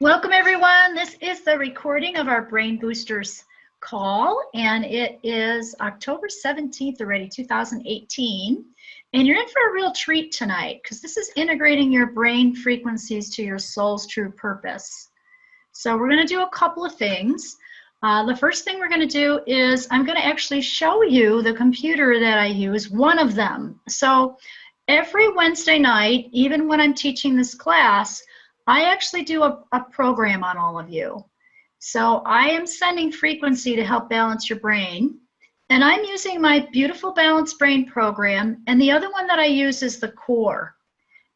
Welcome everyone. This is the recording of our Brain Boosters call, and it is October 17th already, 2018. And you're in for a real treat tonight because this is integrating your brain frequencies to your soul's true purpose. So we're going to do a couple of things. The first thing we're going to do is I'm going to actually show you the computer that I use, one of them. So every Wednesday night, even when I'm teaching this class, I actually do a program on all of you. So I am sending frequency to help balance your brain. And I'm using my beautiful Balanced Brain program. And the other one that I use is the Core.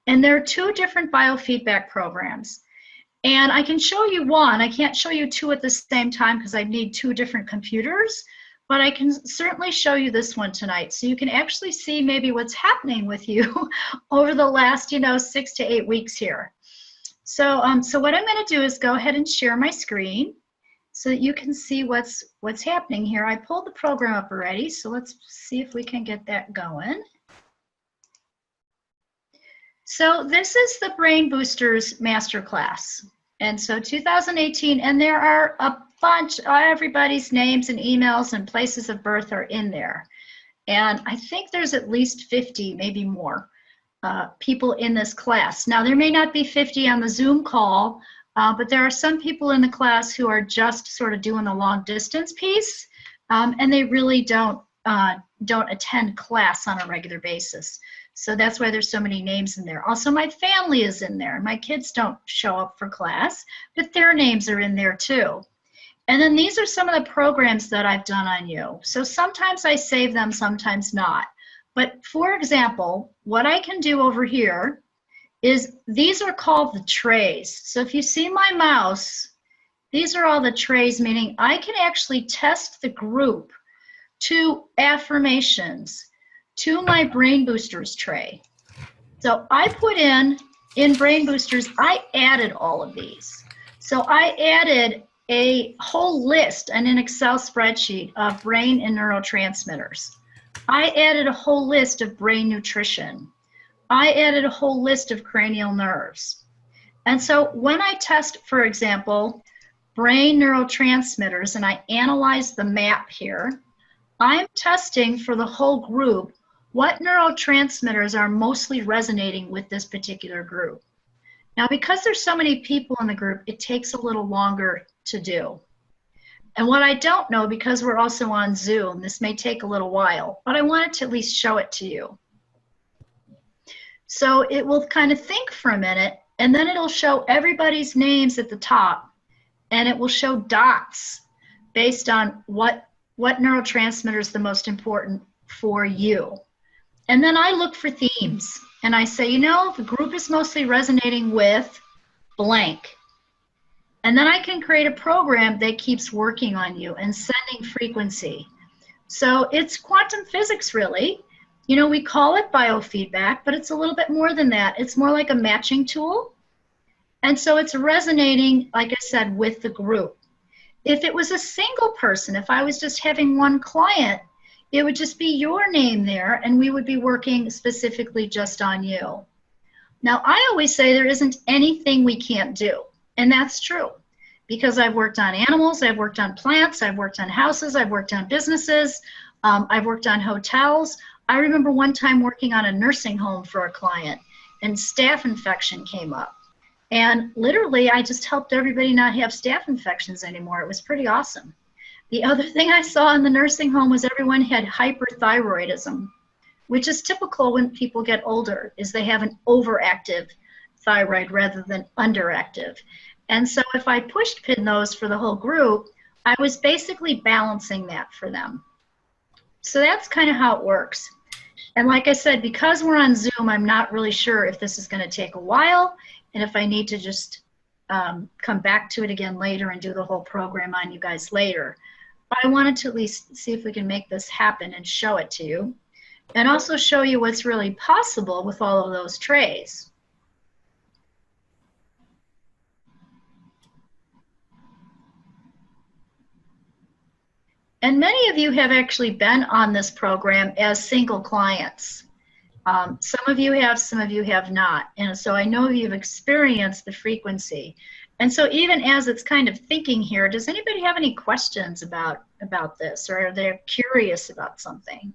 And there are two different biofeedback programs. And I can show you one. I can't show you two at the same time because I need two different computers. But I can certainly show you this one tonight. So you can actually see maybe what's happening with you over the last, 6 to 8 weeks here. So what I'm going to do is go ahead and share my screen so that you can see what's happening here. I pulled the program up already, so let's see if we can get that going. So this is the Brain Boosters Masterclass. And so 2018, and there are a bunch, everybody's names and emails and places of birth are in there. And I think there's at least 50, maybe more. People in this class. Now, there may not be 50 on the Zoom call, but there are some people in the class who are just sort of doing the long distance piece, and they really don't attend class on a regular basis. So that's why there's so many names in there. Also, my family is in there. My kids don't show up for class, but their names are in there too. And then these are some of the programs that I've done on you. So sometimes I save them, sometimes not. But for example, what I can do over here is these are called the trays. So if you see my mouse, these are all the trays, meaning I can actually test the group to affirmations to my Brain Boosters tray. So I put in Brain Boosters, I added all of these. So I added a whole list in an Excel spreadsheet of brain and neurotransmitters. I added a whole list of brain nutrition. I added a whole list of cranial nerves. And so when I test, for example, brain neurotransmitters, and I analyze the map here, I'm testing for the whole group what neurotransmitters are mostly resonating with this particular group. Now, because there's so many people in the group, it takes a little longer to do. And what I don't know, because we're also on Zoom, this may take a little while, but I wanted to at least show it to you. So it will kind of think for a minute, and then it'll show everybody's names at the top, and it will show dots based on what neurotransmitter is the most important for you. And then I look for themes, and I say, the group is mostly resonating with blank. And then I can create a program that keeps working on you and sending frequency. So it's quantum physics, really. We call it biofeedback, but it's a little bit more than that. It's more like a matching tool. And so it's resonating, like I said, with the group. If it was a single person, if I was just having one client, it would just be your name there, and we would be working specifically just on you. Now, I always say there isn't anything we can't do. And that's true, because I've worked on animals, I've worked on plants, I've worked on houses, I've worked on businesses, I've worked on hotels. I remember one time working on a nursing home for a client, and staph infection came up. And literally, I just helped everybody not have staph infections anymore. It was pretty awesome. The other thing I saw in the nursing home was everyone had hyperthyroidism, which is typical when people get older, is they have an overactive thyroid rather than underactive. And so if I pushed pin those for the whole group, I was basically balancing that for them. So that's kind of how it works. And like I said, because we're on Zoom, I'm not really sure if this is going to take a while and if I need to just come back to it again later and do the whole program on you guys later. But I wanted to at least see if we can make this happen and show it to you, and also show you what's really possible with all of those trays. And many of you have actually been on this program as single clients. Some of you have, some of you have not. And so I know you've experienced the frequency. And so even as it's kind of thinking here, does anybody have any questions about this, or are they curious about something?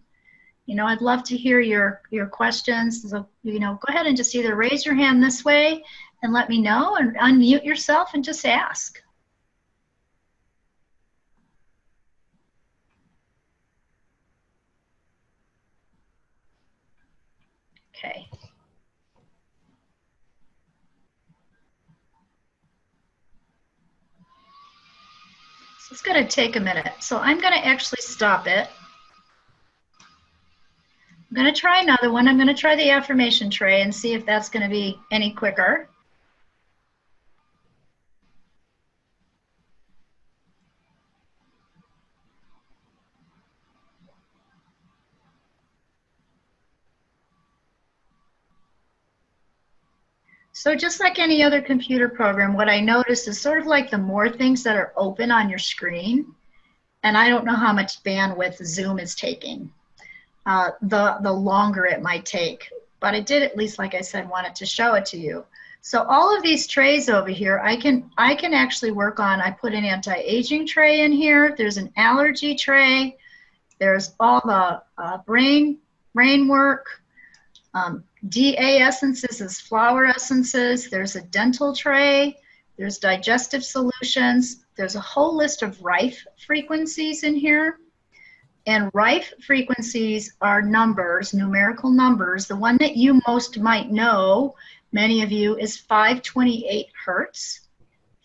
You know, I'd love to hear your questions. So, you know, go ahead and just either raise your hand this way and let me know, and unmute yourself and just ask. Okay. So it's going to take a minute. So I'm going to actually stop it. I'm going to try another one. I'm going to try the affirmation tray and see if that's going to be any quicker. So just like any other computer program, what I notice is sort of like the more things that are open on your screen, and I don't know how much bandwidth Zoom is taking, the longer it might take. But I did, at least like I said, wanted to show it to you. So all of these trays over here, I can actually work on. I put an anti-aging tray in here. There's an allergy tray. There's all the brain work. DA essences is flower essences. There's a dental tray. There's digestive solutions. There's a whole list of rife frequencies in here. And rife frequencies are numbers, numerical numbers. The one that you most might know, many of you, is 528 hertz.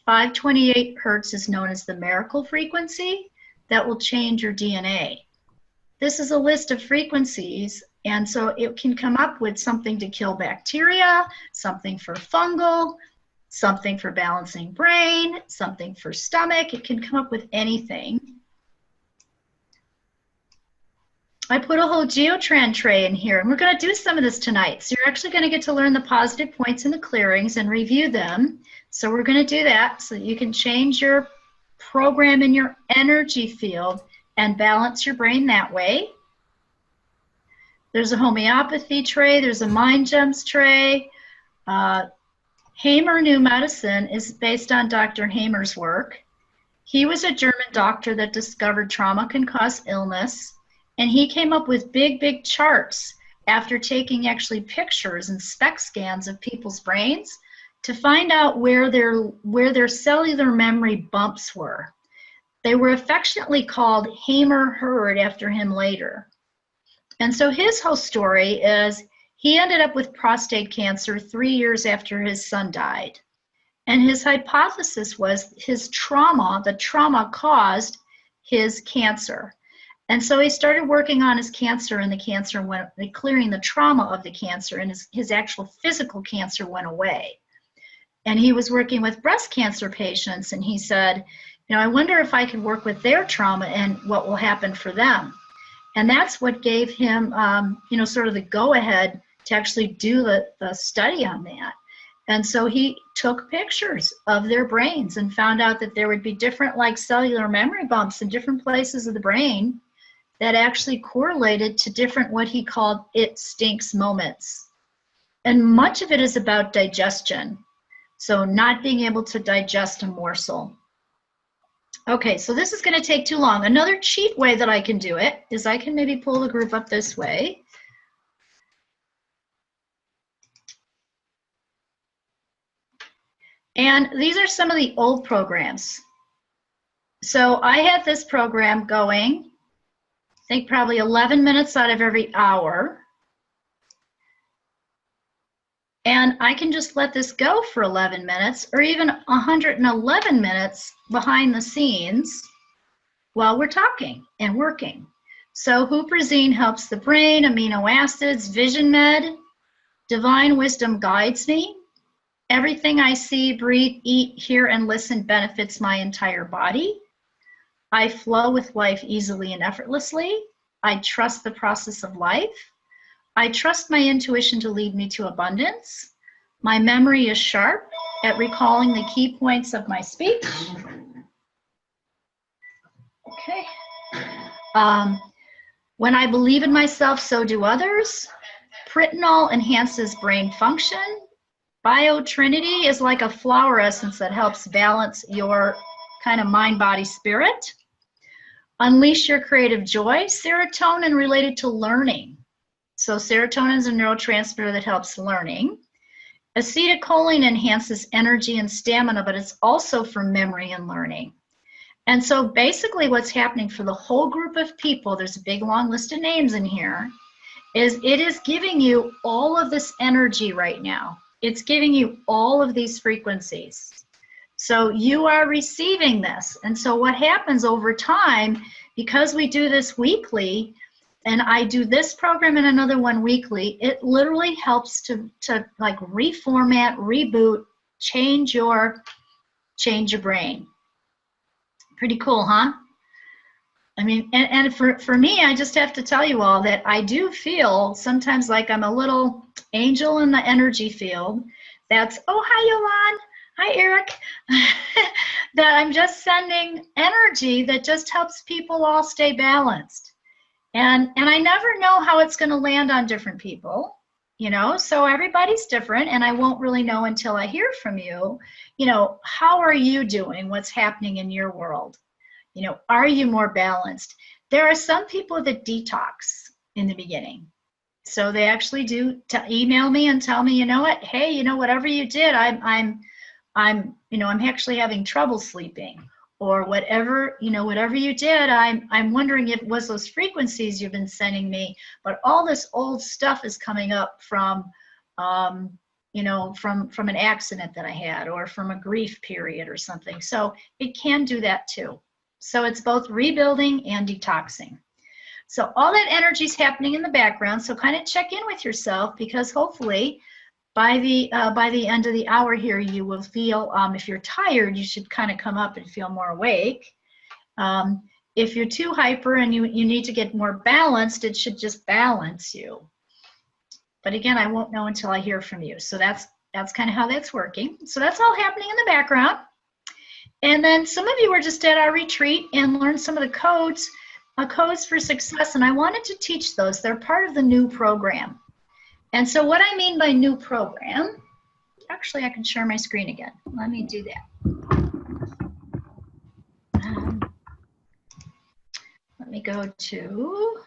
528 hertz is known as the miracle frequency that will change your DNA. This is a list of frequencies, and so it can come up with something to kill bacteria, something for fungal, something for balancing brain, something for stomach. It can come up with anything. I put a whole geotrend tray in here, and we're going to do some of this tonight. So you're actually going to get to learn the positive points and the clearings and review them. So we're going to do that so that you can change your program in your energy field and balance your brain that way. There's a homeopathy tray. There's a mind gems tray. Hamer New Medicine is based on Dr. Hamer's work. He was a German doctor that discovered trauma can cause illness. And he came up with big charts after taking actually pictures and SPECT scans of people's brains to find out where their cellular memory bumps were. They were affectionately called Hamer Herd after him later. And so his whole story is he ended up with prostate cancer 3 years after his son died. And his hypothesis was his trauma, the trauma caused his cancer. And so he started working on his cancer, and the cancer went, clearing the trauma of the cancer, and his actual physical cancer went away. And he was working with breast cancer patients, and he said, you know, I wonder if I could work with their trauma and what will happen for them. And that's what gave him, you know, sort of the go-ahead to actually do the study on that. And so he took pictures of their brains and found out that there would be different, like, cellular memory bumps in different places of the brain that actually correlated to different, what he called it stinks moments. And much of it is about digestion. So not being able to digest a morsel. Okay, so this is gonna take too long. Another cheat way that I can do it is I can maybe pull the group up this way. And these are some of the old programs. So I had this program going, I think probably 11 minutes out of every hour. And I can just let this go for 11 minutes or even 111 minutes behind the scenes while we're talking and working. So huperzine helps the brain, amino acids, vision med, divine wisdom guides me. Everything I see, breathe, eat, hear, and listen benefits my entire body. I flow with life easily and effortlessly. I trust the process of life. I trust my intuition to lead me to abundance. My memory is sharp at recalling the key points of my speech. Okay. When I believe in myself, so do others. Pritinol enhances brain function. Biotrinity is like a flower essence that helps balance your kind of mind, body, spirit. Unleash your creative joy. Serotonin related to learning. So serotonin is a neurotransmitter that helps learning. Acetylcholine enhances energy and stamina, but it's also for memory and learning. And so basically what's happening for the whole group of people, there's a big long list of names in here, is it is giving you all of this energy right now. It's giving you all of these frequencies. So you are receiving this. And so what happens over time, because we do this weekly, and I do this program and another one weekly, it literally helps to like reformat, reboot, change your brain. Pretty cool, huh? I mean, and for me, I just have to tell you all that I do feel sometimes like I'm a little angel in the energy field. That's, oh, hi, Yolande. Hi, Eric. That I'm just sending energy that just helps people all stay balanced. And I never know how it's going to land on different people, you know, so everybody's different, and I won't really know until I hear from you, you know, how are you doing? What's happening in your world? You know, are you more balanced? There are some people that detox in the beginning. So they actually do email me and tell me, you know what, hey, you know, whatever you did, I'm actually having trouble sleeping, or whatever, you know, whatever you did, I'm wondering if it was those frequencies you've been sending me, but all this old stuff is coming up from, you know, from an accident that I had, or from a grief period or something. So it can do that too. So it's both rebuilding and detoxing. So all that energy is happening in the background. So kind of check in with yourself, because hopefully by the end of the hour here, you will feel, if you're tired, you should kind of come up and feel more awake. If you're too hyper and you need to get more balanced, it should just balance you. But again, I won't know until I hear from you. So that's kind of how that's working. So that's all happening in the background. And then some of you were just at our retreat and learned some of the codes for success. And I wanted to teach those. They're part of the new program. And so what I mean by new program, actually I can share my screen again. Let me do that. Let me go to,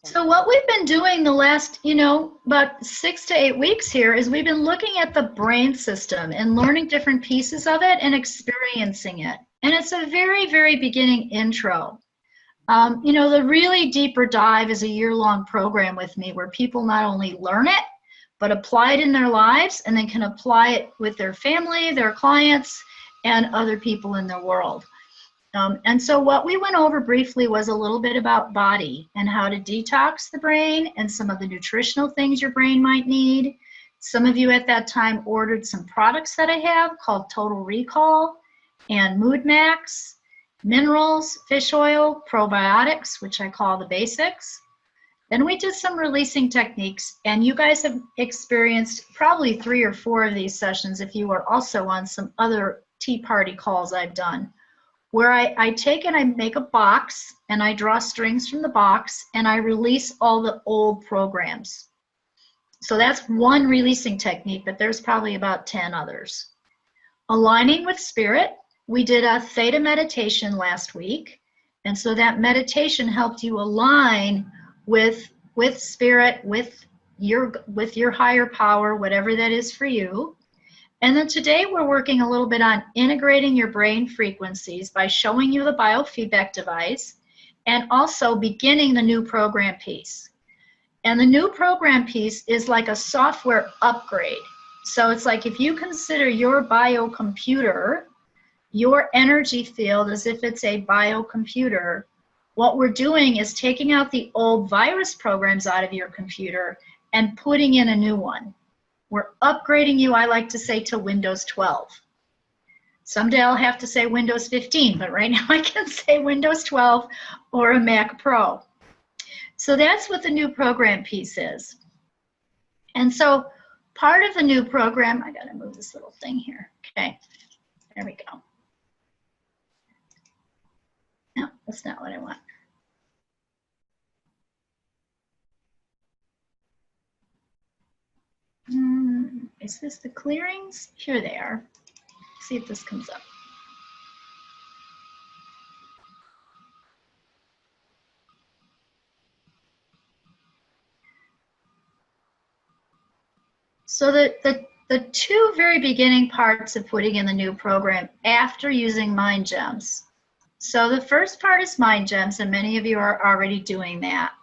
so what we've been doing the last, you know, about 6 to 8 weeks here is we've been looking at the brain system and learning different pieces of it and experiencing it. And it's a very, very beginning intro. You know, the really deeper dive is a year-long program with me where people not only learn it, but apply it in their lives, and then can apply it with their family, their clients, and other people in their world. And so what we went over briefly was a little bit about body and how to detox the brain and some of the nutritional things your brain might need. Some of you at that time ordered some products that I have called Total Recall and Mood Max, minerals, fish oil, probiotics, which I call the basics. Then we did some releasing techniques, and you guys have experienced probably 3 or 4 of these sessions if you were also on some other tea party calls I've done, where I take and I make a box and I draw strings from the box and I release all the old programs. So that's one releasing technique, but there's probably about 10 others. Aligning with spirit. We did a theta meditation last week, and so that meditation helped you align with spirit, with your higher power, whatever that is for you. And then today we're working a little bit on integrating your brain frequencies by showing you the biofeedback device and also beginning the new program piece. And the new program piece is like a software upgrade. So it's like if you consider your biocomputer, your energy field, as if it's a biocomputer, what we're doing is taking out the old virus programs out of your computer and putting in a new one. We're upgrading you, I like to say, to Windows 12. Someday I'll have to say Windows 15, but right now I can say Windows 12 or a Mac Pro. So that's what the new program piece is. And so part of the new program, I gotta move this little thing here. Okay, there we go. No, that's not what I want. Is this the clearings? Here they are. See if this comes up. So the two very beginning parts of putting in the new program after using Mind Gems. So the first part is Mind Gems, and many of you are already doing that.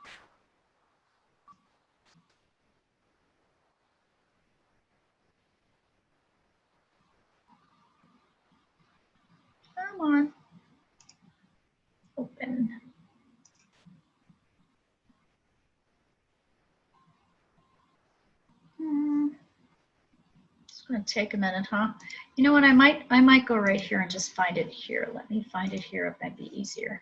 Come on. Open. It's going to take a minute, huh? You know what? I might go right here and just find it here. Let me find it here. It might be easier.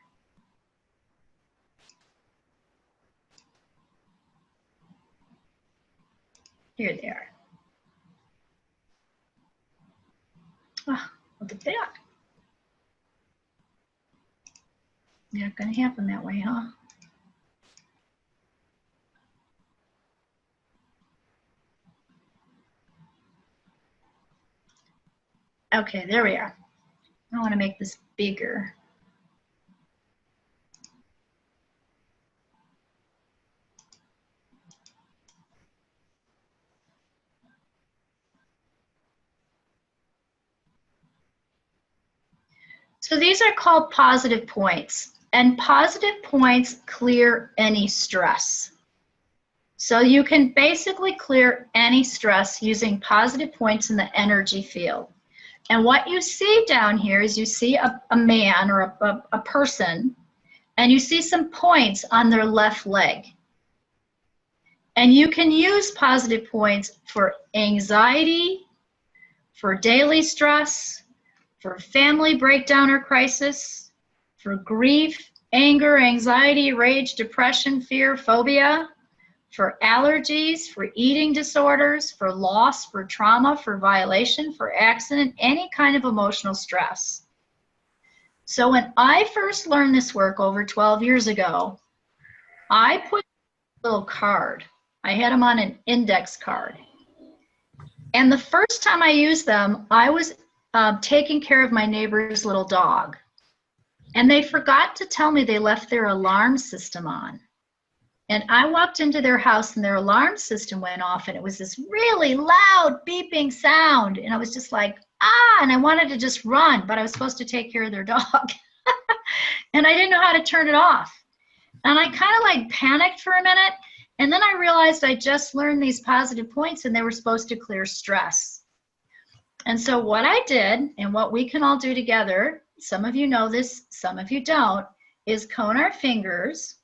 Here they are. Oh, look at that. Not going to happen that way, huh? Okay, there we are. I want to make this bigger. So these are called positive points, and positive points clear any stress. So you can basically clear any stress using positive points in the energy field. And what you see down here is you see a man or a person, and you see some points on their left leg. And you can use positive points for anxiety, for daily stress, for family breakdown or crisis, for grief, anger, anxiety, rage, depression, fear, phobia, for allergies, for eating disorders, for loss, for trauma, for violation, for accident, any kind of emotional stress. So when I first learned this work over 12 years ago, I put a little card. I had them on an index card. And the first time I used them, I was taking care of my neighbor's little dog. And they forgot to tell me they left their alarm system on. And I walked into their house and their alarm system went off, and it was this really loud beeping sound. And I was just like, ah, and I wanted to just run, but I was supposed to take care of their dog. And I didn't know how to turn it off. And I kind of like panicked for a minute. And then I realized I just learned these positive points and they were supposed to clear stress. And so what I did, and what we can all do together, some of you know this, some of you don't, is cone our fingers.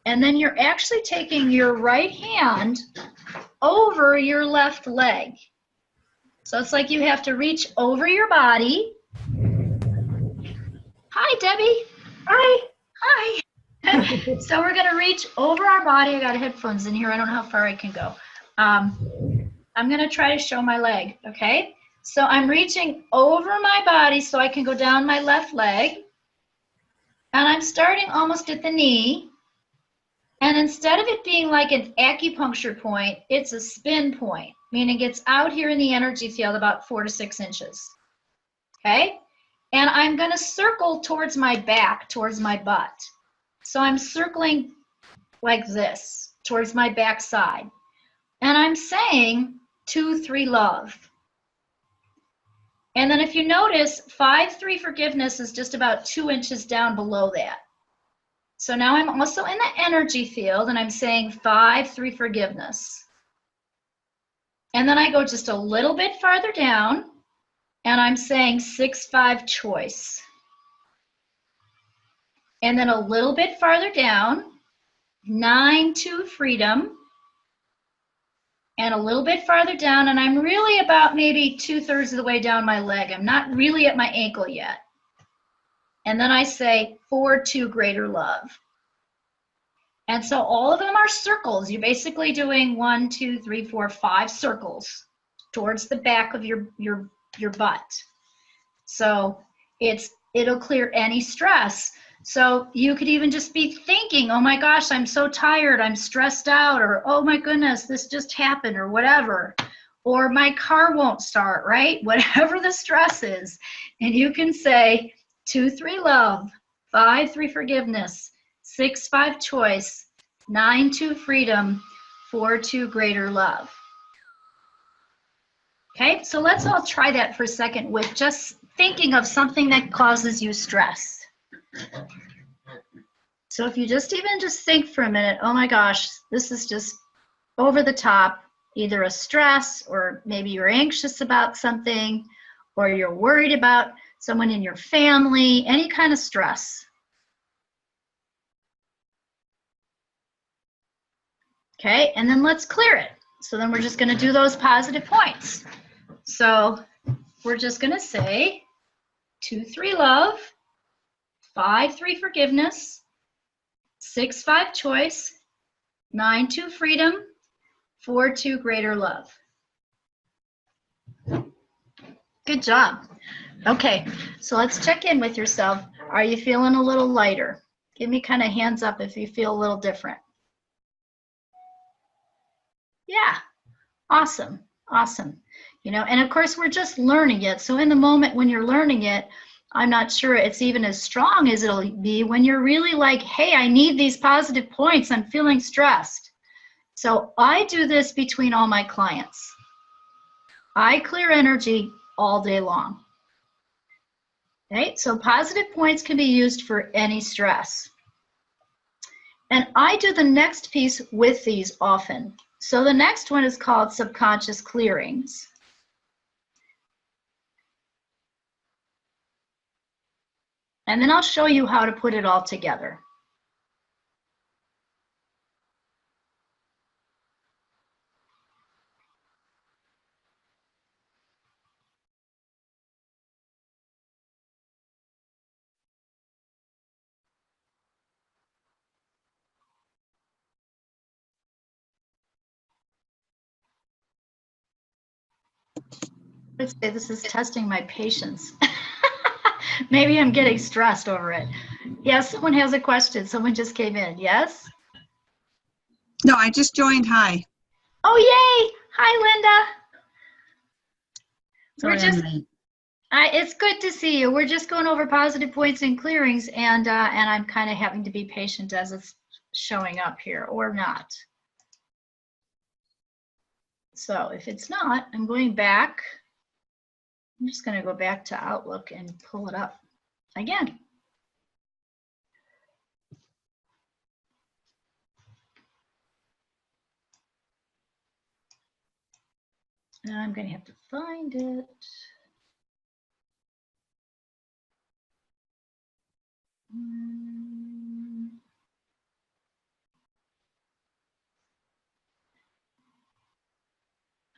And then you're actually taking your right hand over your left leg. So it's like you have to reach over your body. Hi, Debbie. Hi. Hi. So we're going to reach over our body. I got headphones in here. I don't know how far I can go. I'm going to try to show my leg, okay? So I'm reaching over my body so I can go down my left leg. And I'm starting almost at the knee. And instead of it being like an acupuncture point, it's a spin point, meaning it's out here in the energy field about 4 to 6 inches, okay? And I'm going to circle towards my back, towards my butt. So I'm circling like this, towards my back side. And I'm saying 2, 3 love. And then if you notice, 5, 3 forgiveness is just about 2 inches down below that. So now I'm also in the energy field and I'm saying 5, 3 forgiveness. And then I go just a little bit farther down and I'm saying 6, 5 choice. And then a little bit farther down, 9, 2 freedom. And a little bit farther down, and I'm really about maybe 2/3 of the way down my leg. I'm not really at my ankle yet. And then I say 4, 2 greater love. And so all of them are circles. You're basically doing 1, 2, 3, 4, 5 circles towards the back of your butt. So it'll clear any stress. So you could even just be thinking, oh my gosh, I'm so tired, I'm stressed out, or oh my goodness, this just happened, or whatever. or my car won't start, right? Whatever the stress is. And you can say 2, 3, love, 5, 3, forgiveness, 6, 5, choice, 9, 2, freedom, 4, 2, greater love. Okay, so let's all try that for a second with just thinking of something that causes you stress. So if you just think for a minute, oh my gosh, this is just over the top, either a stress, or maybe you're anxious about something, or you're worried about someone in your family, any kind of stress. Okay, and then let's clear it. So then we're just going to do those positive points. So we're just going to say 2, 3, love, 5, 3, forgiveness, 6, 5, choice, 9, 2, freedom, 4, 2, greater love. Good job. Okay, so let's check in with yourself. Are you feeling a little lighter? Give me kind of hands up if you feel a little different. Yeah, awesome, awesome. You know, and of course we're just learning it. So in the moment when you're learning it, I'm not sure it's even as strong as it'll be when you're really like, hey, I need these positive points. I'm feeling stressed. So I do this between all my clients. I clear energy all day long. Okay, so positive points can be used for any stress. And I do the next piece with these often. So the next one is called subconscious clearings. And then I'll show you how to put it all together. Let's say this is testing my patience. Maybe I'm getting stressed over it. Yes, someone has a question. Someone just came in. Yes? No, I just joined. Hi. Oh, yay. Hi, Linda. It's good to see you. We're just going over positive points and clearings, and I'm kind of having to be patient as it's showing up here, or not. So if it's not, I'm going back. I'm just going to go back to Outlook and pull it up again. And I'm going to have to find it.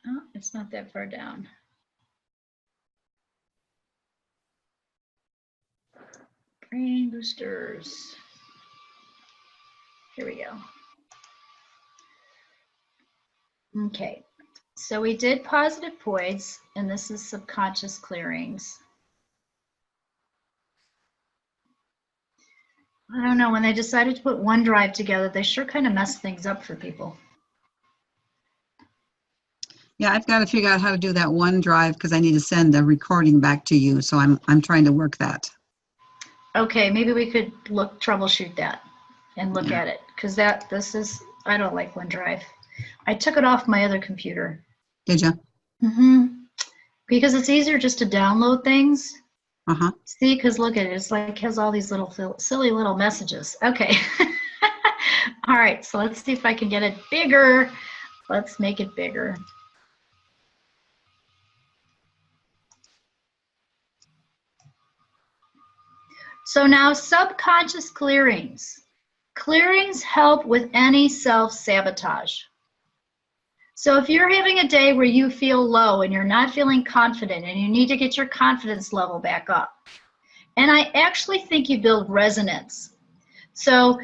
Oh, it's not that far down. Brain boosters. Here we go. Okay, so we did positive points, and this is subconscious clearings. I don't know, when they decided to put OneDrive together, they sure kind of messed things up for people. Yeah, I've got to figure out how to do that OneDrive because I need to send the recording back to you. So I'm trying to work that. Okay, maybe we could troubleshoot that and look at it, because I don't like OneDrive. I took it off my other computer. Did you? Mm-hmm. Because it's easier just to download things. Uh-huh. See, because look at it. It's like it has all these little silly little messages. Okay. All right, so let's see if I can get it bigger. Let's make it bigger. So now subconscious clearings. Clearings help with any self-sabotage. So if you're having a day where you feel low and you're not feeling confident and you need to get your confidence level back up, and I actually think you build resonance. So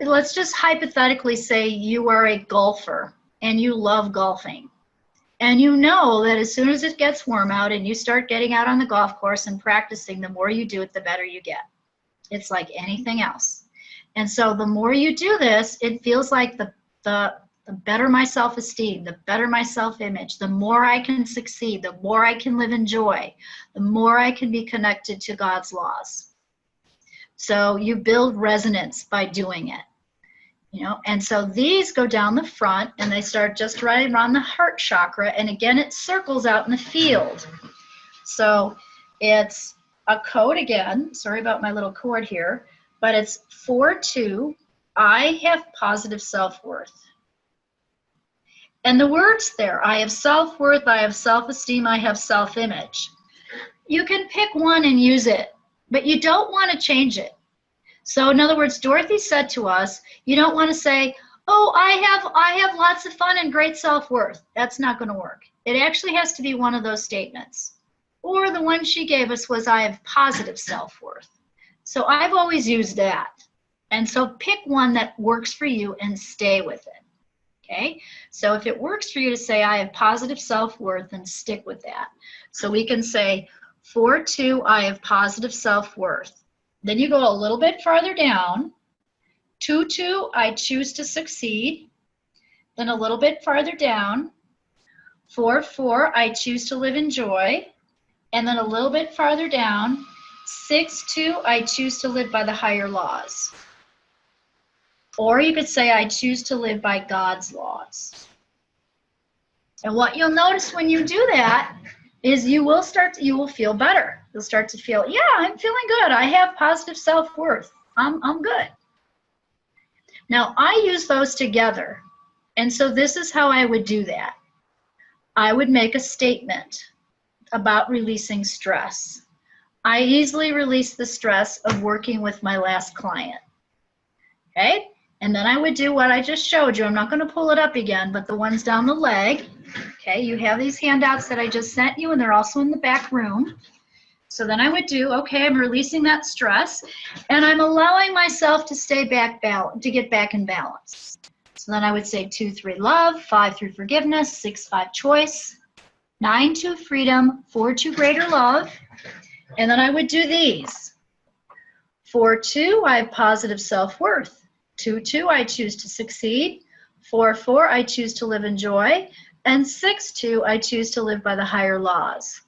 let's just hypothetically say you are a golfer and you love golfing. And you know that as soon as it gets warm out and you start getting out on the golf course and practicing, the more you do it, the better you get. It's like anything else. And so the more you do this, it feels like the the better my self-esteem, the better my self-image, the more I can succeed, the more I can live in joy, the more I can be connected to God's laws. So you build resonance by doing it. You know, and so these go down the front and they start just right around the heart chakra, and again it circles out in the field. So it's a code again, sorry about my little cord here, but it's 4-2, I have positive self-worth. And the words there, I have self-worth, I have self-esteem, I have self-image. You can pick one and use it, but you don't want to change it. So in other words, Dorothy said to us, you don't want to say, oh, I have lots of fun and great self-worth. That's not going to work. It actually has to be one of those statements. Or the one she gave us was, I have positive self-worth. So I've always used that. And so pick one that works for you and stay with it. Okay? So if it works for you to say, I have positive self-worth, then stick with that. So we can say, 4-2, I have positive self-worth. Then you go a little bit farther down. 2-2, I choose to succeed. Then a little bit farther down. 4-4, I choose to live in joy. And then a little bit farther down. 6-2, I choose to live by the higher laws. Or you could say, I choose to live by God's laws. And what you'll notice when you do that is you will feel better. You'll start to feel, yeah, I'm feeling good. I have positive self-worth. I'm good. Now, I use those together. And so this is how I would do that. I would make a statement about releasing stress. I easily release the stress of working with my last client. Okay? And then I would do what I just showed you. I'm not going to pull it up again, but the ones down the leg. Okay, you have these handouts that I just sent you, and they're also in the back room. So then I would do, okay, I'm releasing that stress, and I'm allowing myself to stay back to get back in balance. So then I would say 2-3 love, 5-3 forgiveness, 6-5 choice, 9-2 freedom, 4-2 greater love, and then I would do these. 4-2, I have positive self-worth. 2-2, I choose to succeed. 4-4, I choose to live in joy. And 6-2, I choose to live by the higher laws.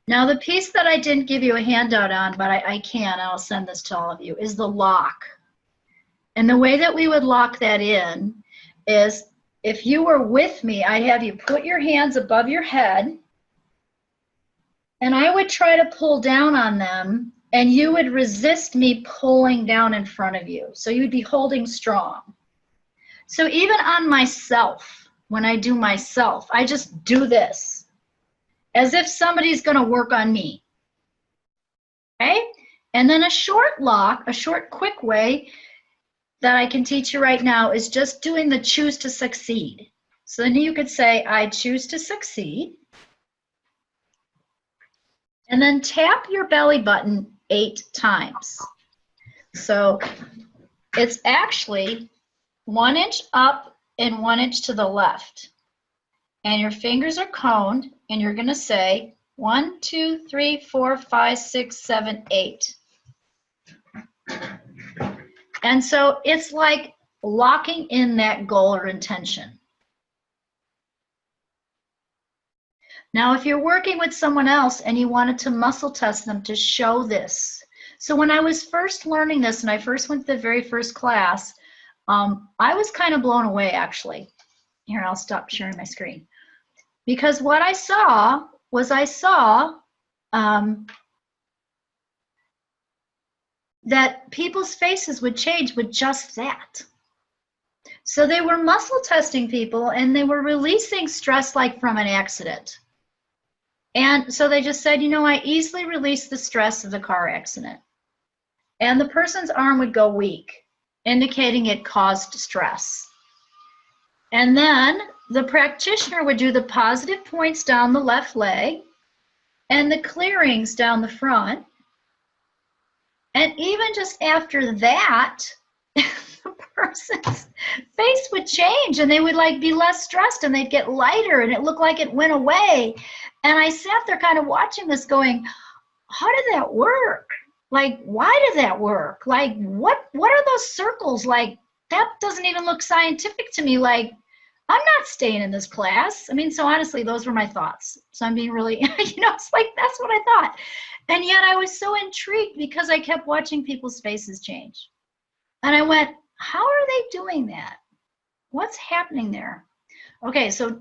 Now the piece that I didn't give you a handout on, but I can, I'll send this to all of you, is the lock. And the way that we would lock that in is, if you were with me, I'd have you put your hands above your head, and I would try to pull down on them, and you would resist me pulling down in front of you. So you'd be holding strong. So even on myself, when I do myself, I just do this as if somebody's going to work on me. Okay? And then a short lock, a short, quick way that I can teach you right now is just doing the choose to succeed. So then you could say, I choose to succeed. And then tap your belly button 8 times. So it's actually 1 inch up and 1 inch to the left. And your fingers are coned, and you're going to say 1, 2, 3, 4, 5, 6, 7, 8. And so it's like locking in that goal or intention. Now, if you're working with someone else and you wanted to muscle test them to show this. So when I was first learning this and I first went to the very first class, I was kind of blown away, actually. Here, I'll stop sharing my screen. Because what I saw was that people's faces would change with just that. So they were muscle testing people, and they were releasing stress like from an accident. And so they just said, you know, I easily release the stress of the car accident. And the person's arm would go weak, indicating it caused stress. And then the practitioner would do the positive points down the left leg and the clearings down the front. And even just after that, the person's face would change, and they would like be less stressed, and they'd get lighter, and it looked like it went away. And I sat there kind of watching this going, how did that work? Like, why did that work? Like, what are those circles? Like, doesn't even look scientific to me. Like, I'm not staying in this class. I mean, so honestly, those were my thoughts. So I'm being really, it's like, that's what I thought. And yet I was so intrigued because I kept watching people's faces change. And I went, how are they doing that? What's happening there? Okay, so,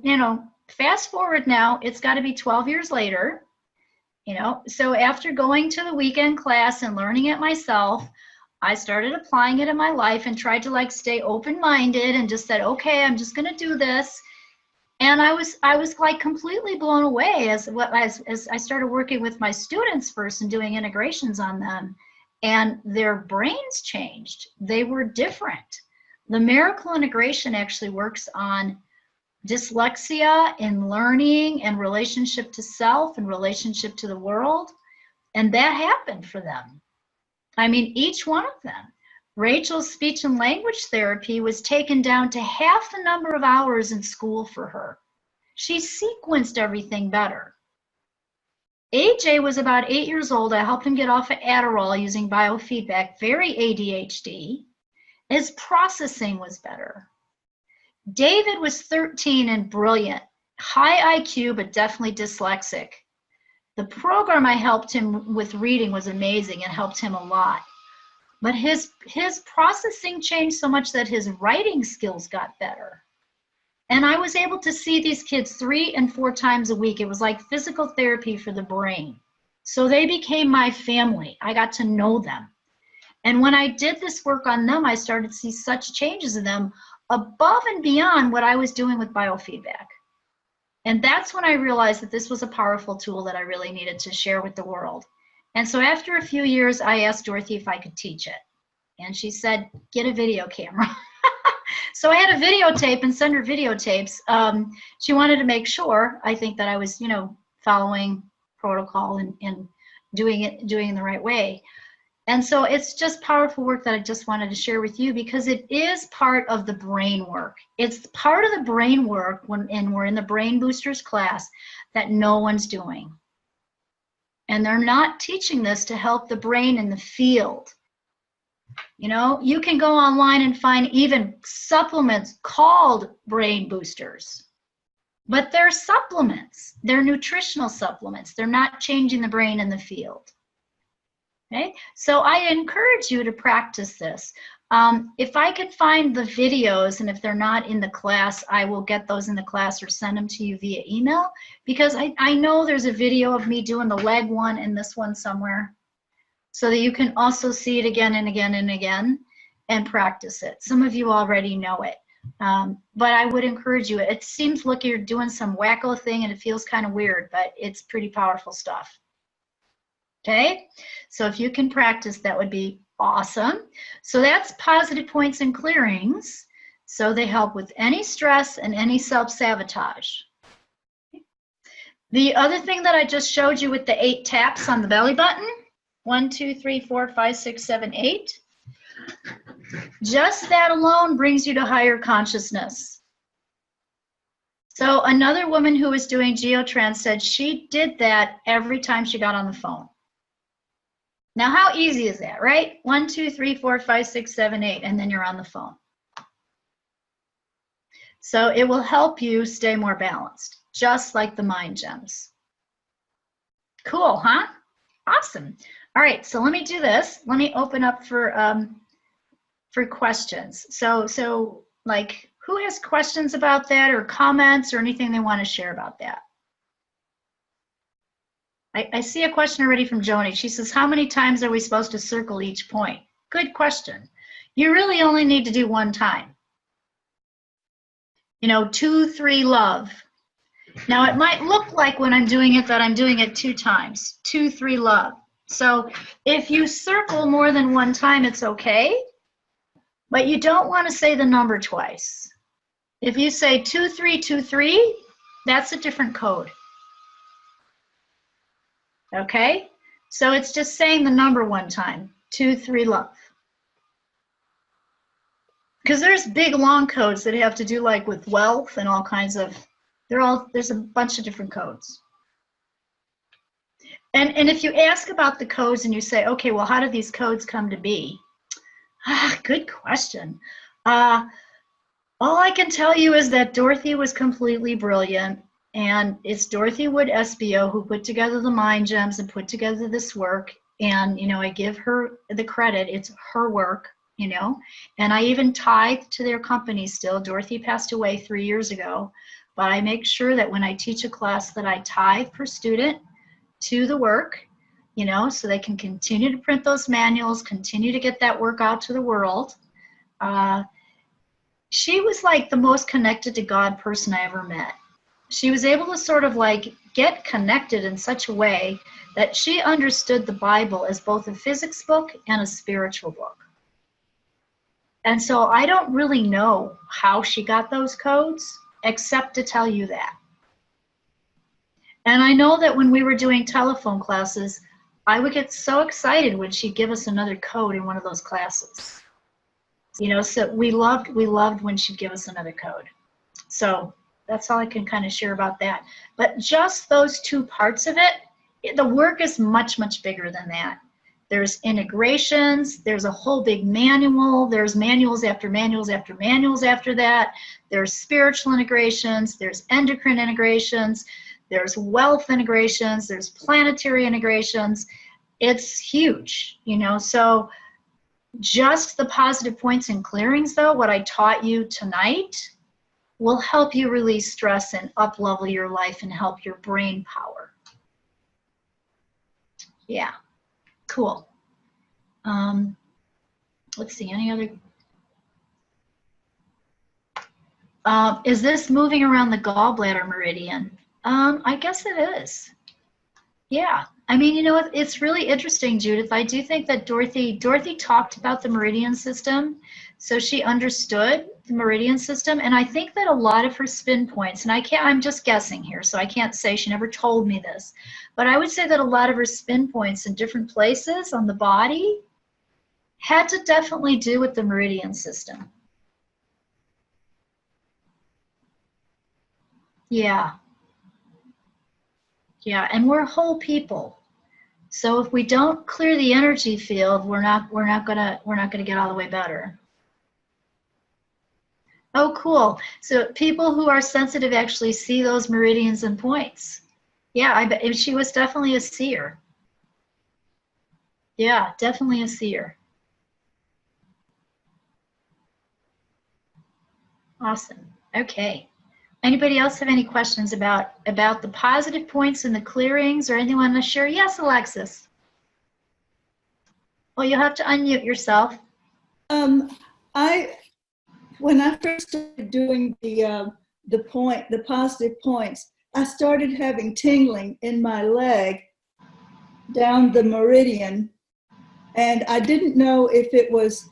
fast forward now, it's got to be 12 years later, so after going to the weekend class and learning it myself, I started applying it in my life and tried to like stay open-minded and just said, okay, I'm just going to do this. And I was like completely blown away as I started working with my students first and doing integrations on them, and their brains changed. They were different. The miracle integration actually works on dyslexia in learning and relationship to self and relationship to the world. And that happened for them. I mean, each one of them. Rachel's speech and language therapy was taken down to half the number of hours in school for her. She sequenced everything better. AJ was about 8 years old. I helped him get off of Adderall using biofeedback, very ADHD. His processing was better. David was 13 and brilliant, high IQ, but definitely dyslexic. The program I helped him with reading was amazing and helped him a lot. But his processing changed so much that his writing skills got better. And I was able to see these kids 3 and 4 times a week. It was like physical therapy for the brain. So they became my family. I got to know them. And when I did this work on them, I started to see such changes in them above and beyond what I was doing with biofeedback. And that's when I realized that this was a powerful tool that I really needed to share with the world. And so after a few years, I asked Dorothy if I could teach it. And she said, get a video camera. So I had a videotape and send her videotapes. She wanted to make sure, I think, that I was, following protocol and doing it the right way. And so it's just powerful work that I just wanted to share with you because it is part of the brain work. It's part of the brain work and we're in the Brain Boosters class that no one's doing. And they're not teaching this to help the brain in the field. You can go online and find even supplements called brain boosters. But they're supplements. They're nutritional supplements. They're not changing the brain in the field. Okay? So I encourage you to practice this. If I could find the videos, and if they're not in the class, I will get those in the class or send them to you via email, because I know there's a video of me doing the leg one and this one somewhere, so that you can also see it again and again and again and practice it. Some of you already know it, but I would encourage you. It seems like you're doing some wacko thing and it feels kind of weird, but it's pretty powerful stuff. Okay, so if you can practice, that would be awesome. So that's positive points and clearings. So they help with any stress and any self-sabotage. The other thing that I just showed you with the 8 taps on the belly button, 1, 2, 3, 4, 5, 6, 7, 8. Just that alone brings you to higher consciousness. So another woman who was doing Geotrans said she did that every time she got on the phone. Now, how easy is that, right? 1, 2, 3, 4, 5, 6, 7, 8, and then you're on the phone. So it will help you stay more balanced, just like the mind gems. Cool, huh? Awesome. All right, so let me do this. Let me open up for questions. So like, who has questions about that or comments or anything they want to share about that? I see a question already from Joni. She says, how many times are we supposed to circle each point? Good question. You really only need to do 1 time. 2, 3, love. Now it might look like when I'm doing it that I'm doing it 2 times. 2, 3, love. So if you circle more than 1 time, it's okay, but you don't want to say the number twice. If you say 2, 3, 2, 3, that's a different code. Okay, so it's just saying the number 1 time, 2, 3, love. Because there's big long codes that have to do like with wealth and all kinds of, there's a bunch of different codes. And if you ask about the codes and you say, okay, well, how did these codes come to be? Good question. Uh, all I can tell you is that Dorothy was completely brilliant. And it's Dorothy Wood SBO who put together the Mind Gems and put together this work. And, I give her the credit. It's her work, And I even tithe to their company still. Dorothy passed away 3 years ago. But I make sure that when I teach a class that I tithe per student to the work, so they can continue to print those manuals, continue to get that work out to the world. She was like the most connected to God person I ever met. She was able to sort of like get connected in such a way that she understood the Bible as both a physics book and a spiritual book. And so I don't really know how she got those codes, except to tell you that. And I know that when we were doing telephone classes, I would get so excited when she'd give us another code in one of those classes. So we loved when she'd give us another code. So that's all I can kind of share about that. But just those two parts of it, the work is much, much bigger than that. There's integrations, there's a whole big manual, there's manuals after manuals after manuals after that, there's spiritual integrations, there's endocrine integrations, there's wealth integrations, there's planetary integrations. It's huge, so just the positive points and clearings, though, what I taught you tonight, will help you release stress and up-level your life and help your brain power. Yeah, cool. Let's see, any other? Is this moving around the gallbladder meridian? I guess it is. Yeah. I mean, it's really interesting, Judith. I do think that Dorothy talked about the meridian system, so she understood the meridian system, and I think that a lot of her spin points, and I'm just guessing here, so I can't say, she never told me this, but I would say that a lot of her spin points in different places on the body had to definitely do with the meridian system. Yeah. Yeah, and we're whole people. So if we don't clear the energy field, we're not gonna get all the way better. Oh, cool. So people who are sensitive actually see those meridians and points. Yeah, I bet she was definitely a seer. Yeah, definitely a seer. Awesome. Okay. Anybody else have any questions about the positive points and the clearings, or anyone want to share? Yes, Alexis. Well, you'll have to unmute yourself. When I first started doing the positive points, I started having tingling in my leg down the meridian, and I didn't know if it was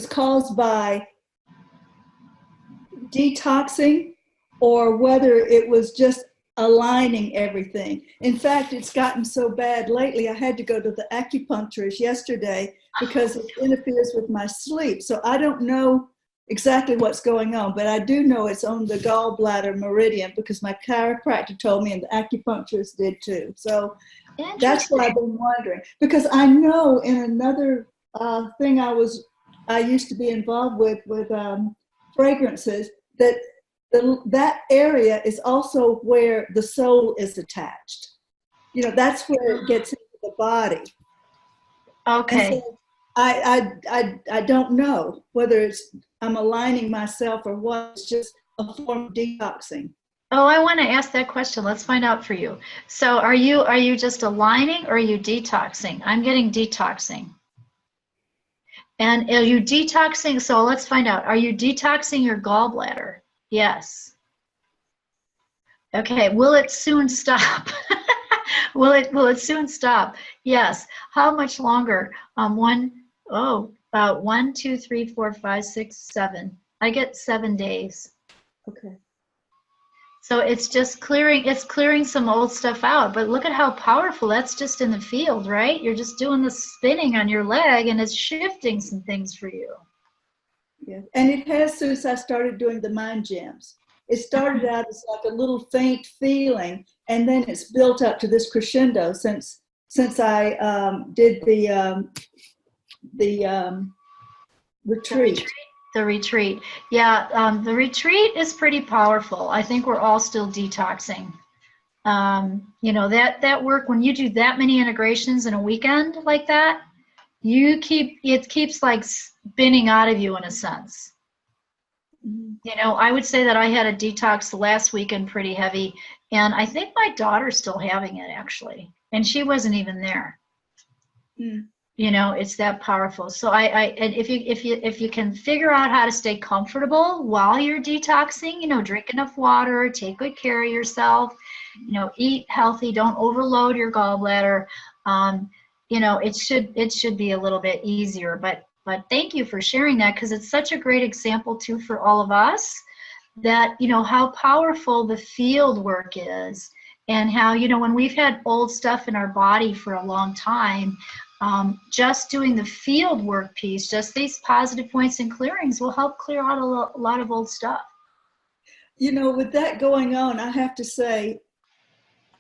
caused by detoxing or whether it was just aligning everything. In fact, it's gotten so bad lately, I had to go to the acupuncturist yesterday because it interferes with my sleep. So I don't know exactly what's going on, but I do know it's on the gallbladder meridian because my chiropractor told me and the acupuncturist did too. So that's what I've been wondering. Because I know in another thing I used to be involved with fragrances, that area is also where the soul is attached. That's where it gets into the body. Okay. And so I don't know whether I'm aligning myself or what. It's just a form of detoxing. Oh, I want to ask that question. Let's find out for you. So are you just aligning, or are you detoxing? I'm getting detoxing. And are you detoxing? So let's find out. Are you detoxing your gallbladder? Yes. Okay. Will it soon stop? Will it soon stop? Yes. How much longer? About 1, 2, 3, 4, 5, 6, 7. I get 7 days. Okay. So it's just clearing some old stuff out. But look at how powerful. That's just in the field, right? You're just doing the spinning on your leg, and it's shifting some things for you. Yeah, and it has since I started doing the Mind Gems. It started out as like a little faint feeling, and then it's built up to this crescendo since I did the retreat. The retreat. Yeah, the retreat is pretty powerful. I think we're all still detoxing. You know, that work, when you do that many integrations in a weekend like that, it keeps like spinning out of you in a sense. You know, I would say that I had a detox last weekend pretty heavy, and I think my daughter's still having it actually, and she wasn't even there. You know, it's that powerful. So and if you can figure out how to stay comfortable while you're detoxing, you know, drink enough water, take good care of yourself, you know, eat healthy, don't overload your gallbladder. You know, it should be a little bit easier. But thank you for sharing that, because it's such a great example too for all of us, that, you know, how powerful the field work is, and how, you know, when we've had old stuff in our body for a long time, just doing the field work piece, just these positive points and clearings will help clear out a lot of old stuff. You know, with that going on, I have to say,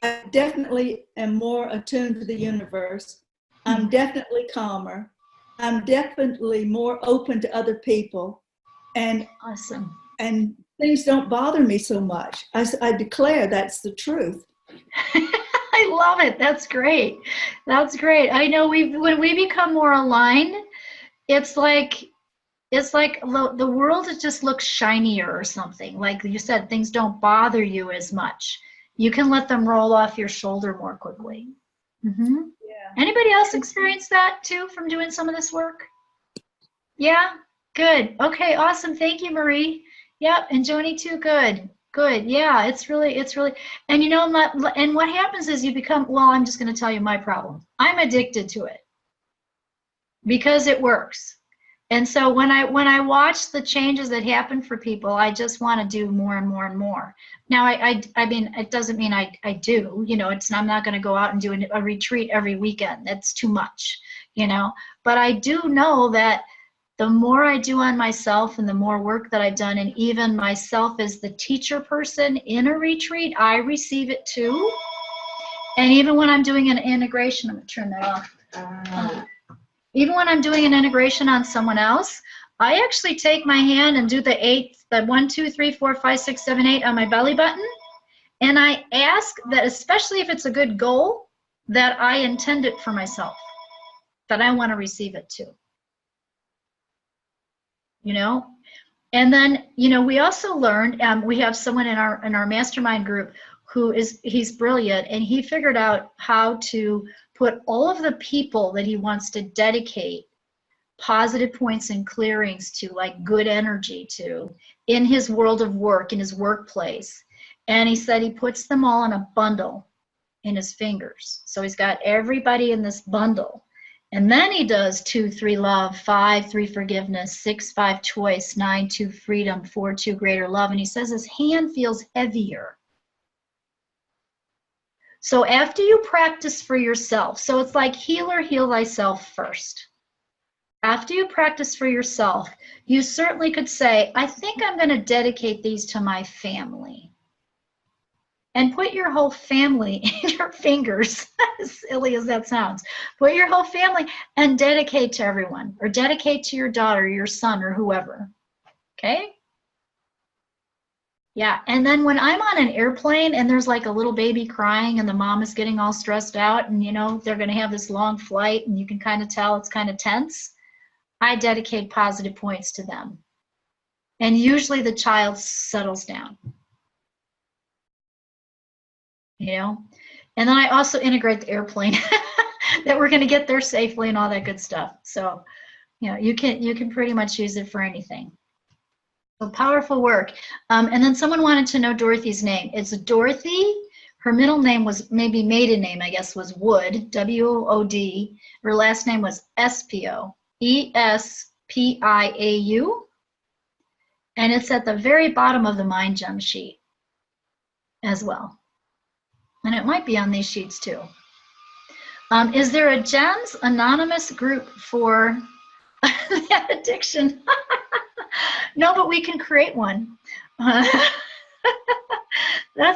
I definitely am more attuned to the universe. I'm definitely calmer. I'm definitely more open to other people. And Awesome. And things don't bother me so much. I declare that's the truth. I love it. That's great. That's great. I know when we become more aligned, it's like the world just looks shinier or something. Like you said, things don't bother you as much. You can let them roll off your shoulder more quickly. Mm-hmm. Yeah. Anybody else experience that too from doing some of this work? Yeah, good. Okay, awesome. Thank you, Marie. Yep, and Joni too. Good. Yeah, it's really, and you know, and what happens is you become, well, I'm just going to tell you my problem. I'm addicted to it because it works. And so when I watch the changes that happen for people, I just want to do more and more and more. Now, I mean, it doesn't mean I do, you know, I'm not going to go out and do a retreat every weekend. That's too much, you know, but I do know that the more I do on myself and the more work that I've done, and even myself as the teacher person in a retreat, I receive it too. And even when I'm doing an integration, I'm going to turn that off. Even when I'm doing an integration on someone else, I actually take my hand and do the 1, 2, 3, 4, 5, 6, 7, 8 on my belly button. And I ask that, especially if it's a good goal, that I intend it for myself, that I want to receive it too. You know, and then, you know, we also learned, we have someone in our mastermind group he's brilliant, and he figured out how to put all of the people that he wants to dedicate positive points and clearings to, like good energy to, in his world of work, in his workplace. And he said he puts them all in a bundle in his fingers. So he's got everybody in this bundle. And then he does 2, 3 love, 5, 3 forgiveness, 6, 5 choice, 9, 2 freedom, 4, 2 greater love. And he says his hand feels heavier. So after you practice for yourself, so it's like healer, heal thyself first. After you practice for yourself, you certainly could say, I think I'm going to dedicate these to my family. And put your whole family in your fingers, as silly as that sounds. Put your whole family and dedicate to everyone, or dedicate to your daughter, your son, or whoever. Okay? Yeah, and then when I'm on an airplane and there's like a little baby crying and the mom is getting all stressed out, and you know they're going to have this long flight and you can kind of tell it's kind of tense, I dedicate positive points to them. And usually the child settles down. You know, and then I also integrate the airplane that we're going to get there safely and all that good stuff. So, you know, you can pretty much use it for anything. So powerful work. And then someone wanted to know Dorothy's name. It's Dorothy. Her middle name was, maybe maiden name, I guess, was Wood, W-O-O-D. Her last name was Espio, E-S-P-I-A-U. And it's at the very bottom of the Mind Gem sheet as well. And it might be on these sheets too. Is there a GEMS anonymous group for that addiction? No, but we can create one. That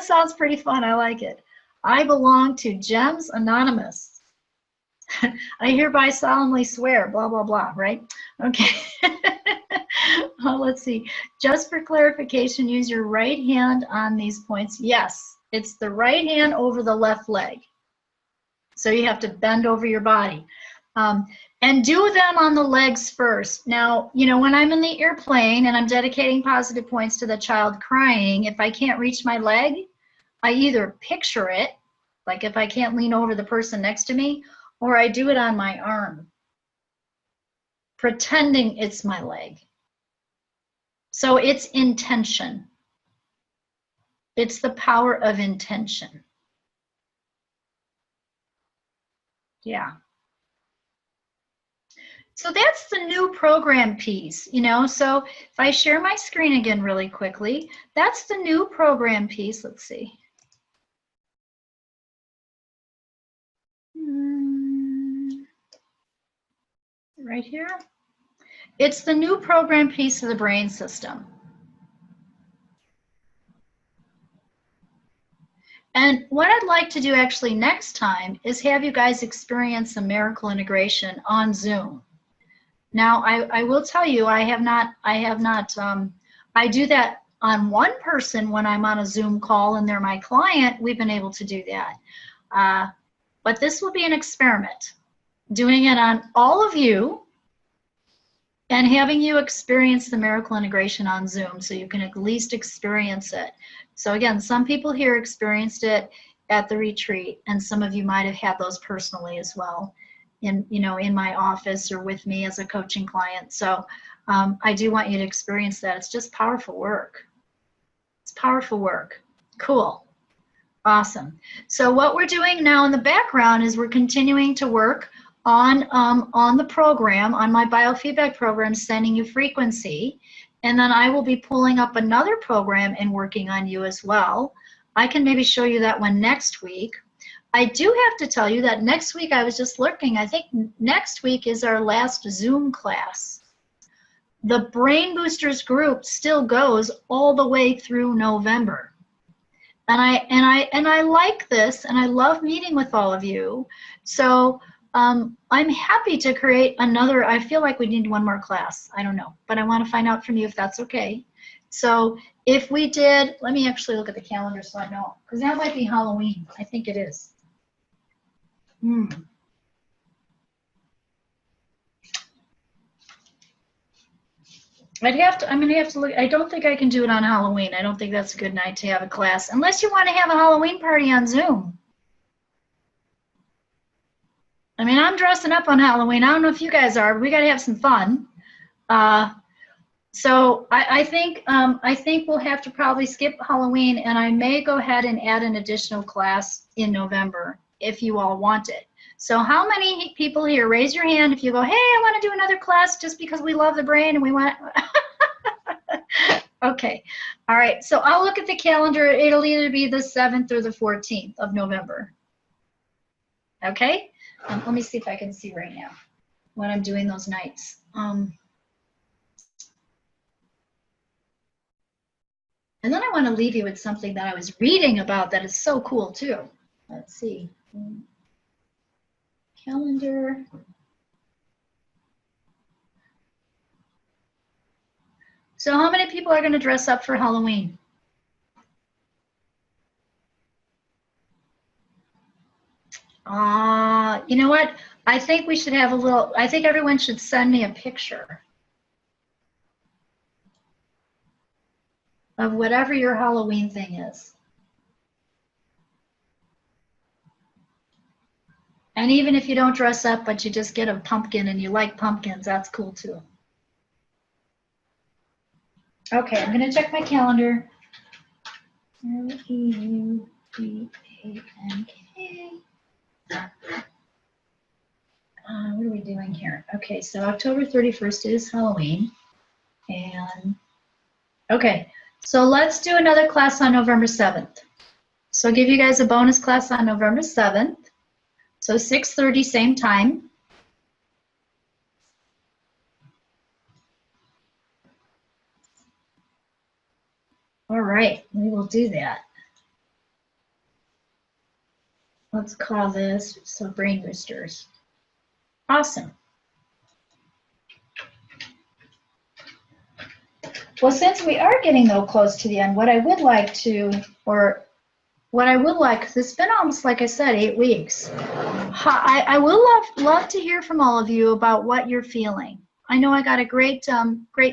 sounds pretty fun. I like it. I belong to GEMS Anonymous. I hereby solemnly swear, blah, blah, blah, right? Okay. Well, let's see. Just for clarification, use your right hand on these points. Yes, it's the right hand over the left leg. So you have to bend over your body. And do them on the legs first. Now, you know, when I'm in the airplane and I'm dedicating positive points to the child crying, if I can't reach my leg, I either picture it, like if I can't lean over the person next to me, or I do it on my arm, pretending it's my leg. So it's intention. It's the power of intention. Yeah. So that's the new program piece, you know. So if I share my screen again really quickly, that's the new program piece. Let's see. Right here. It's the new program piece of the brain system. And what I'd like to do actually next time is have you guys experience a miracle integration on Zoom. Now, I will tell you, I do that on one person when I'm on a Zoom call and they're my client. We've been able to do that. But this will be an experiment, doing it on all of you and having you experience the miracle integration on Zoom so you can at least experience it. So again, some people here experienced it at the retreat, and some of you might have had those personally as well, in my office or with me as a coaching client. So I do want you to experience that. It's just powerful work. It's powerful work. Cool. Awesome. So what we're doing now in the background is we're continuing to work on the program, on my biofeedback program, sending you frequency. And then I will be pulling up another program and working on you as well. I can maybe show you that one next week. I do have to tell you that next week, I was just looking, I think next week is our last Zoom class. The Brain Boosters group still goes all the way through November. And I like this, and I love meeting with all of you. So I'm happy to create another. I feel like we need one more class. I don't know, but I want to find out from you if that's okay. So if we did, let me actually look at the calendar so I know, because that might be Halloween. I think it is. I'm gonna have to look. I don't think I can do it on Halloween. I don't think that's a good night to have a class, unless you want to have a Halloween party on Zoom. I mean, I'm dressing up on Halloween. I don't know if you guys are, but we got to have some fun. So I think we'll have to probably skip Halloween, and I may go ahead and add an additional class in November if you all want it. So how many people here, raise your hand if you go, hey, I want to do another class just because we love the brain and we want Okay. All right. So I'll look at the calendar. It'll either be the 7th or the 14th of November. Okay. Let me see if I can see right now when I'm doing those nights. And then I want to leave you with something that I was reading about that is so cool too. Let's see. Calendar. So how many people are going to dress up for Halloween? You know what? I think we should have a little, I think everyone should send me a picture of whatever your Halloween thing is. And even if you don't dress up, but you just get a pumpkin and you like pumpkins, that's cool too. Okay, I'm going to check my calendar. L-E-U-B-A-N-K. What are we doing here? Okay, so October 31st is Halloween. And okay, so let's do another class on November 7th. So I'll give you guys a bonus class on November 7th. So 6:30, same time. All right, we will do that. Let's call this, so Brain Boosters. Awesome. Well, since we are getting though close to the end, what I would like to, or what I would like, because it's been almost, like I said, 8 weeks. I will love to hear from all of you about what you're feeling. I know I got a great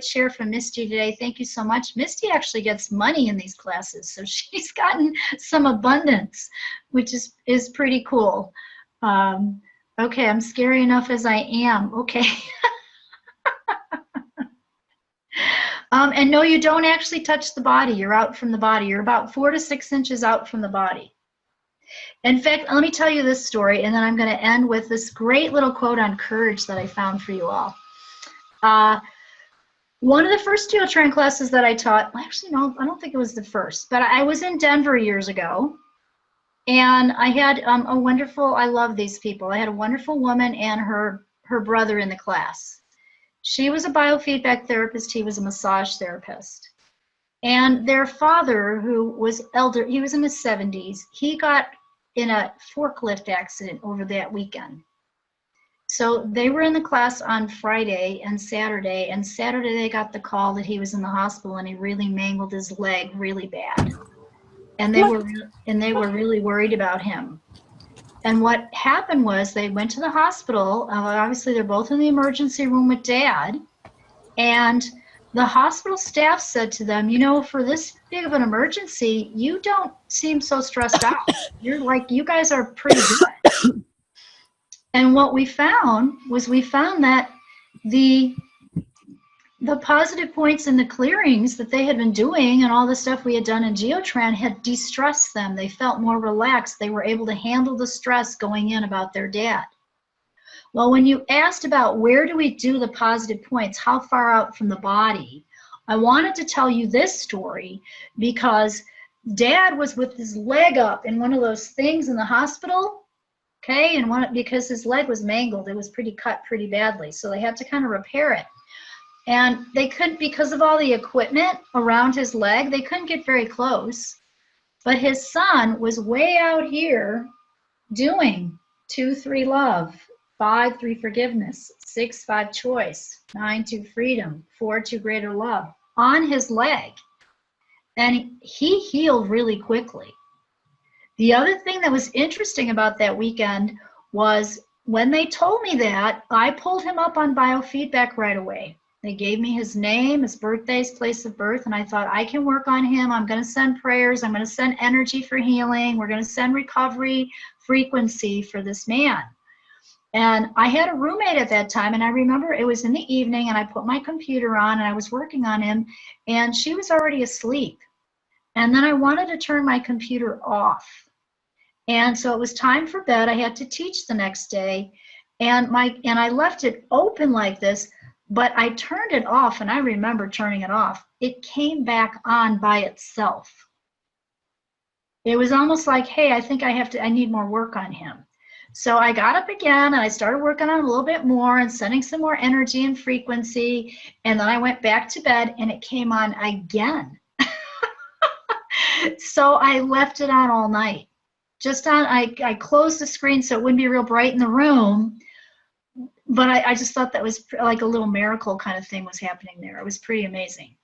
share from Misty today. Thank you so much. Misty actually gets money in these classes, so she's gotten some abundance, which is pretty cool. Okay, I'm scary enough as I am. Okay. And no, you don't actually touch the body. You're out from the body. You're about 4 to 6 inches out from the body. In fact, let me tell you this story, and then I'm going to end with this great little quote on courage that I found for you all. One of the first Teotran classes that I taught, actually, no, I don't think it was the first, but I was in Denver years ago, and I had a wonderful, I love these people. I had a wonderful woman and her brother in the class. She was a biofeedback therapist. He was a massage therapist. And their father, who was elder, he was in his 70s, he got in a forklift accident over that weekend. So they were in the class on Friday and Saturday they got the call that he was in the hospital and he really mangled his leg really bad. And they were really worried about him. And what happened was they went to the hospital. Obviously, they're both in the emergency room with Dad. And the hospital staff said to them, you know, for this big of an emergency, you don't seem so stressed out. You're like, you guys are pretty good. And what we found that the positive points in the clearings that they had been doing and all the stuff we had done in Geotran had de-stressed them. They felt more relaxed. They were able to handle the stress going in about their dad. Well, when you asked about where do we do the positive points, how far out from the body, I wanted to tell you this story because Dad was with his leg up in one of those things in the hospital, okay, and because his leg was mangled, it was cut pretty badly, so they had to kind of repair it. And they couldn't, because of all the equipment around his leg, they couldn't get very close. But his son was way out here doing 2, 3 love, 5, 3 forgiveness, 6, 5 choice, 9, 2 freedom, 4, 2 greater love on his leg. And he healed really quickly. The other thing that was interesting about that weekend was when they told me that, I pulled him up on biofeedback right away. They gave me his name, his birthday, his place of birth, and I thought, I can work on him. I'm going to send prayers. I'm going to send energy for healing. We're going to send recovery frequency for this man. And I had a roommate at that time, and I remember it was in the evening, and I put my computer on, and I was working on him, and she was already asleep. And then I wanted to turn my computer off. And so it was time for bed. I had to teach the next day, and I left it open like this, but I turned it off, and I remember turning it off. It came back on by itself. It was almost like, hey, I think I need more work on him. So I got up again, and I started working on it a little bit more and sending some more energy and frequency, and then I went back to bed, and it came on again. So I left it on all night. I closed the screen so it wouldn't be real bright in the room, but I just thought that was like a little miracle kind of thing was happening there. It was pretty amazing.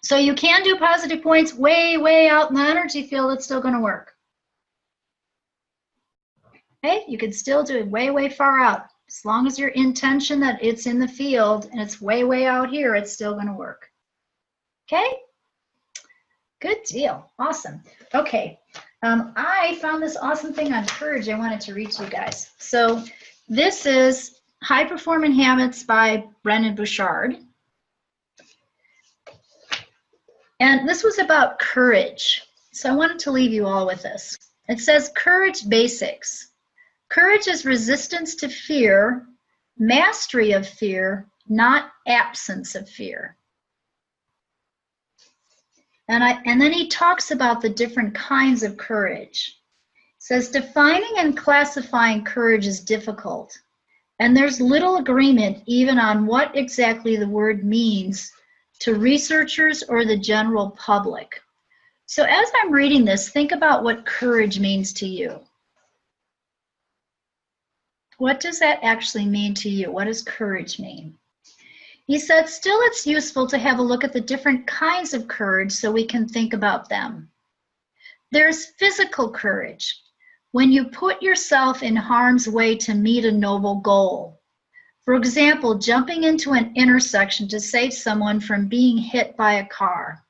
So you can do positive points way, way out in the energy field. It's still going to work. Okay, you can still do it way, way far out. As long as your intention that it's in the field and it's way, way out here, it's still going to work. Okay? Good deal. Awesome. Okay. I found this awesome thing on courage I wanted to read to you guys. So this is High Performing Habits by Brendon Burchard. And this was about courage. So I wanted to leave you all with this. It says, courage basics. Courage is resistance to fear, mastery of fear, not absence of fear. And then he talks about the different kinds of courage. It says, defining and classifying courage is difficult, and there's little agreement even on what exactly the word means to researchers or the general public. So as I'm reading this, think about what courage means to you. What does that actually mean to you? What does courage mean? He said, still it's useful to have a look at the different kinds of courage so we can think about them. There's physical courage, when you put yourself in harm's way to meet a noble goal. For example, jumping into an intersection to save someone from being hit by a car.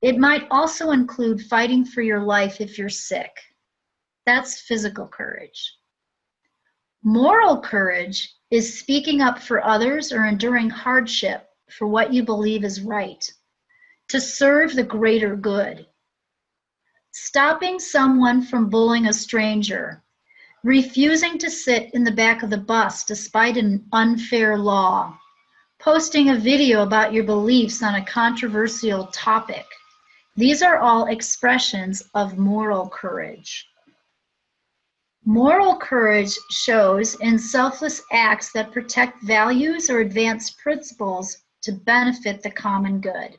It might also include fighting for your life if you're sick. That's physical courage. Moral courage is speaking up for others or enduring hardship for what you believe is right, to serve the greater good. Stopping someone from bullying a stranger, refusing to sit in the back of the bus despite an unfair law, posting a video about your beliefs on a controversial topic. These are all expressions of moral courage. Moral courage shows in selfless acts that protect values or advance principles to benefit the common good.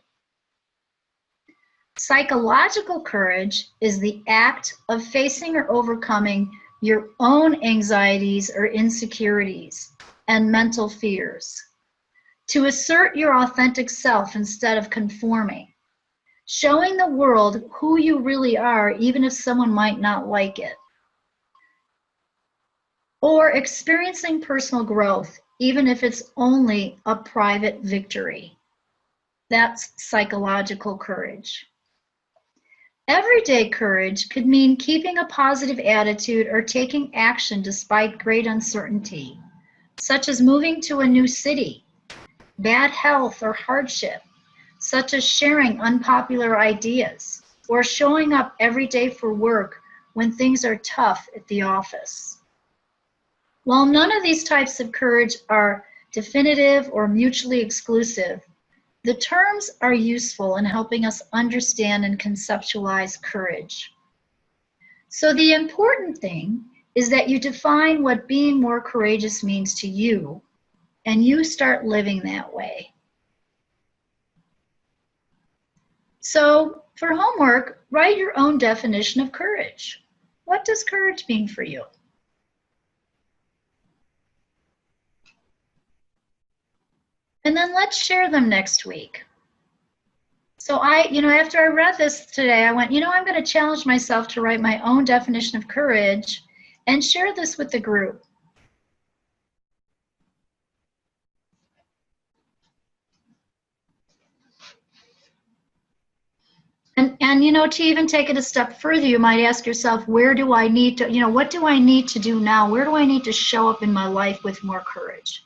Psychological courage is the act of facing or overcoming your own anxieties or insecurities and mental fears, to assert your authentic self instead of conforming, showing the world who you really are even if someone might not like it, or experiencing personal growth even if it's only a private victory. That's psychological courage. Everyday courage could mean keeping a positive attitude or taking action despite great uncertainty, such as moving to a new city, bad health or hardship, such as sharing unpopular ideas, or showing up every day for work when things are tough at the office. While none of these types of courage are definitive or mutually exclusive, the terms are useful in helping us understand and conceptualize courage. So the important thing is that you define what being more courageous means to you, and you start living that way. So for homework, write your own definition of courage. What does courage mean for you? And then let's share them next week. So after I read this today, I went, I'm going to challenge myself to write my own definition of courage and share this with the group. And to even take it a step further, you might ask yourself, where do I need to, what do I need to do now? Where do I need to show up in my life with more courage?